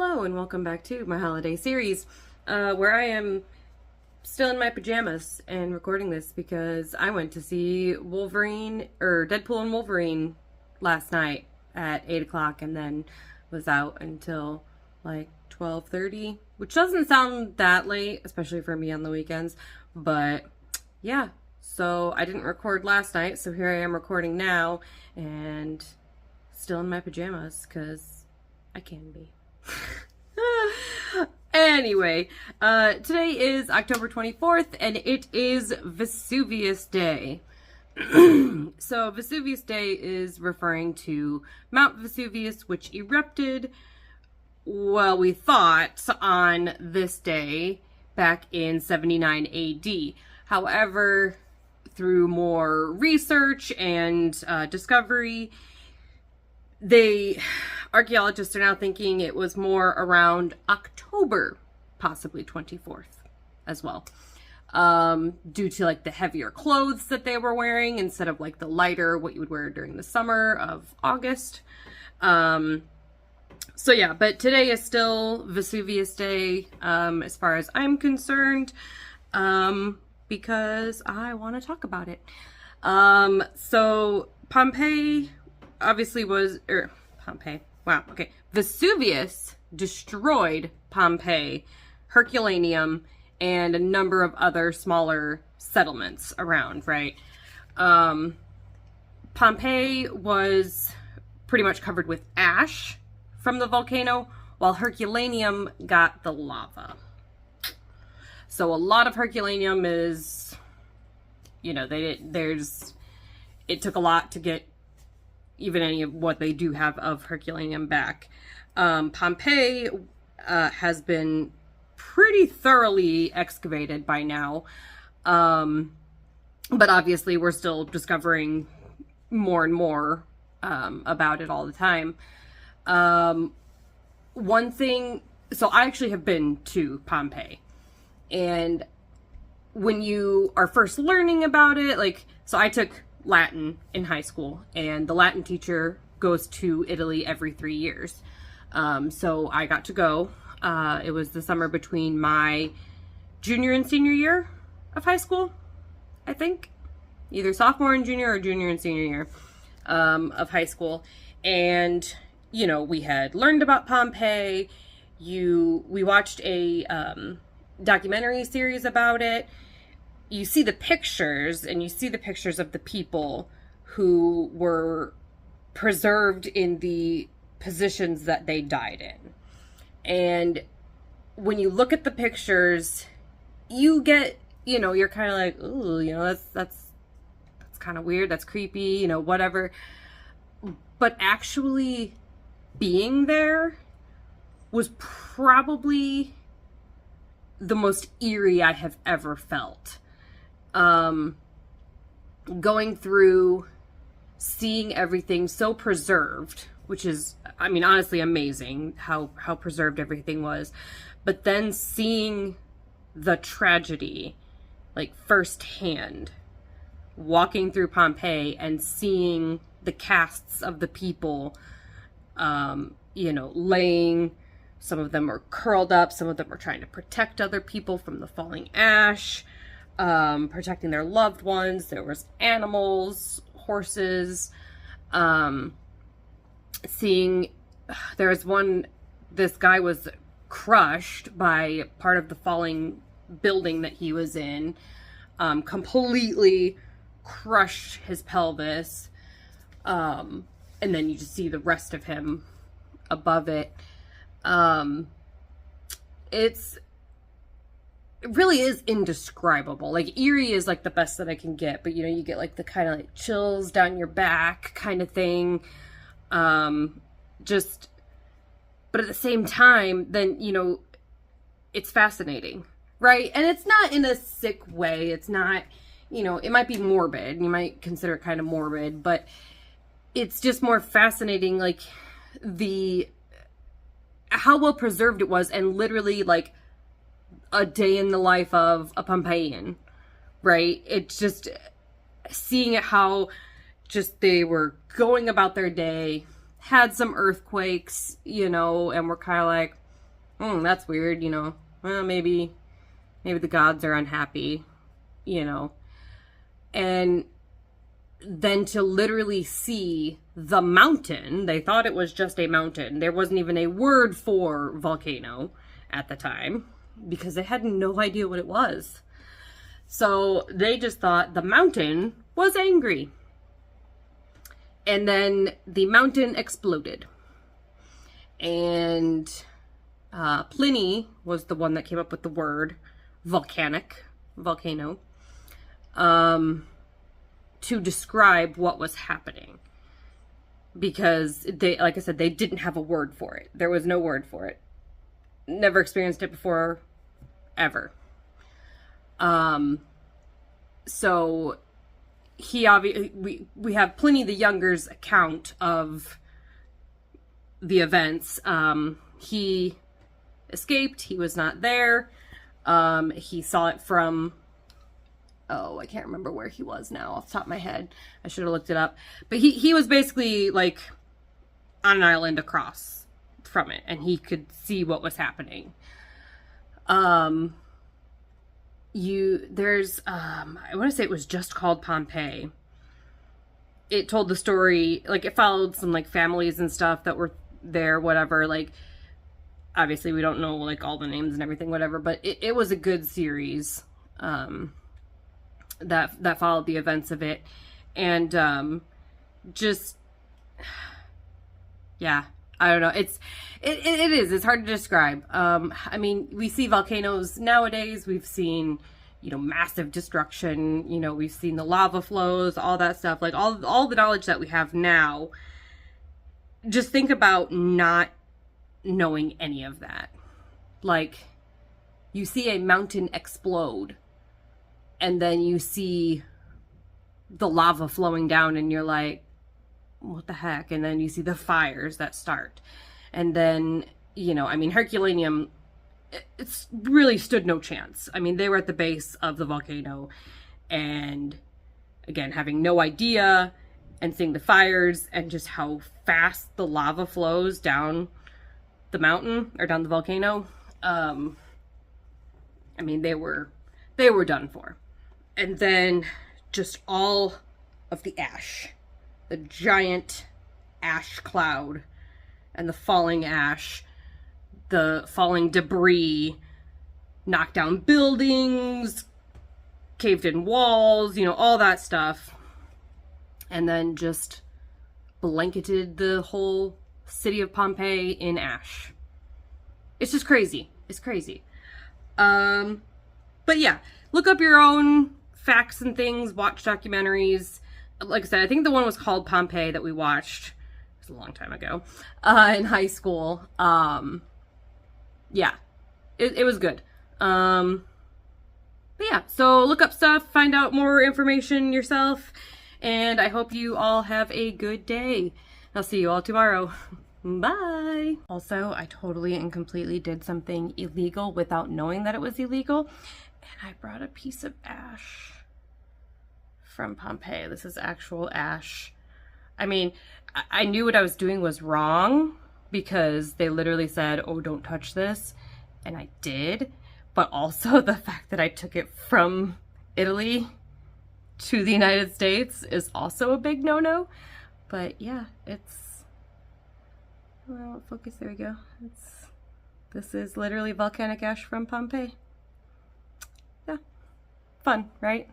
Hello and welcome back to my holiday series, where I am still in my pajamas and recording this because I went to see Deadpool and Wolverine last night at 8 o'clock and then was out until like 12:30, which doesn't sound that late, especially for me on the weekends, but yeah, so I didn't record last night, so here I am recording now and still in my pajamas because I can be. Anyway, today is October 24th and it is Vesuvius Day. So Vesuvius Day is referring to Mount Vesuvius, which erupted, well, we thought on this day back in 79 AD. However, through more research and discovery, archaeologists are now thinking it was more around October, possibly 24th as well. Due to like the heavier clothes that they were wearing instead of like the lighter, what you would wear during the summer of August. So yeah, but today is still Vesuvius Day, as far as I'm concerned, because I want to talk about it. So Pompeii obviously Vesuvius destroyed Pompeii, Herculaneum, and a number of other smaller settlements around, right? Pompeii was pretty much covered with ash from the volcano, while Herculaneum got the lava. So a lot of Herculaneum is, it took a lot to get even any of what they do have of Herculaneum back. Pompeii has been pretty thoroughly excavated by now, but obviously we're still discovering more and more about it all the time. One thing, so I actually have been to Pompeii, and when you are first learning about it, so I took Latin in high school, and the Latin teacher goes to Italy every 3 years. So I got to go. It was the summer between my junior and senior year of high school, I think. Either sophomore and junior or junior and senior year of high school. And, we had learned about Pompeii. We watched a documentary series about it. You see the pictures, and you see the pictures of the people who were preserved in the positions that they died in. And when you look at the pictures, you get, you're kind of like, ooh, that's kind of weird, that's creepy, whatever. But actually being there was probably the most eerie I have ever felt. Going through, seeing everything so preserved, which is, honestly amazing how preserved everything was, but then seeing the tragedy, firsthand, walking through Pompeii and seeing the casts of the people, laying, some of them were curled up, some of them were trying to protect other people from the falling ash, protecting their loved ones. There was animals, horses, this guy was crushed by part of the falling building that he was in, completely crushed his pelvis, and then you just see the rest of him above it. It really is indescribable. Eerie is the best that I can get, but you get the kind of chills down your back kind of thing. But at the same time, then, it's fascinating, right? And it's not in a sick way. It's not, it might be morbid. You might consider it kind of morbid, but it's just more fascinating, how well preserved it was, and literally, a day in the life of a Pompeian, right? It's just seeing how just they were going about their day, had some earthquakes, and we're kind of like, That's weird, Well, maybe the gods are unhappy, you know. And then to literally see the mountain, they thought it was just a mountain. There wasn't even a word for volcano at the time because they had no idea what it was. So they just thought the mountain was angry. And then the mountain exploded. And Pliny was the one that came up with the word volcano, to describe what was happening. Because they, like I said, they didn't have a word for it. There was no word for it. Never experienced it before, ever. So he obviously, we have Pliny the Younger's account of the events. He escaped. He was not there. He saw it from, I can't remember where he was now off the top of my head. I should have looked it up. But he was basically like on an island across from it, and he could see what was happening. There's I want to say it was just called Pompeii. It told the story, like it followed some like families and stuff that were there, whatever. Like obviously we don't know like all the names and everything, whatever, but it was a good series that followed the events of it. And just yeah, I don't know. It is. It's hard to describe. I mean, we see volcanoes nowadays. We've seen, massive destruction. We've seen the lava flows, all that stuff. Like all the knowledge that we have now. Just think about not knowing any of that. Like, you see a mountain explode, and then you see the lava flowing down, and you're like, what the heck? And then you see the fires that start. And then, Herculaneum, it's really stood no chance. I mean, they were at the base of the volcano, and again, having no idea, and seeing the fires, and just how fast the lava flows down the mountain, or down the volcano. I mean, they were done for. And then just all of the ash. The giant ash cloud and the falling ash, the falling debris, knocked down buildings, caved in walls, all that stuff. And then just blanketed the whole city of Pompeii in ash. It's just crazy. It's crazy. But yeah, look up your own facts and things, watch documentaries. Like I said, I think the one was called Pompeii that we watched. It was a long time ago, in high school. Yeah, it was good. But yeah, so look up stuff, find out more information yourself, and I hope you all have a good day. I'll see you all tomorrow. Bye. Also, I totally and completely did something illegal without knowing that it was illegal, and I brought a piece of ash from Pompeii. This is actual ash. I mean, I knew what I was doing was wrong because they literally said, oh, don't touch this. And I did. But also the fact that I took it from Italy to the United States is also a big no-no. But yeah, well, focus, there we go. This is literally volcanic ash from Pompeii. Yeah, fun, right?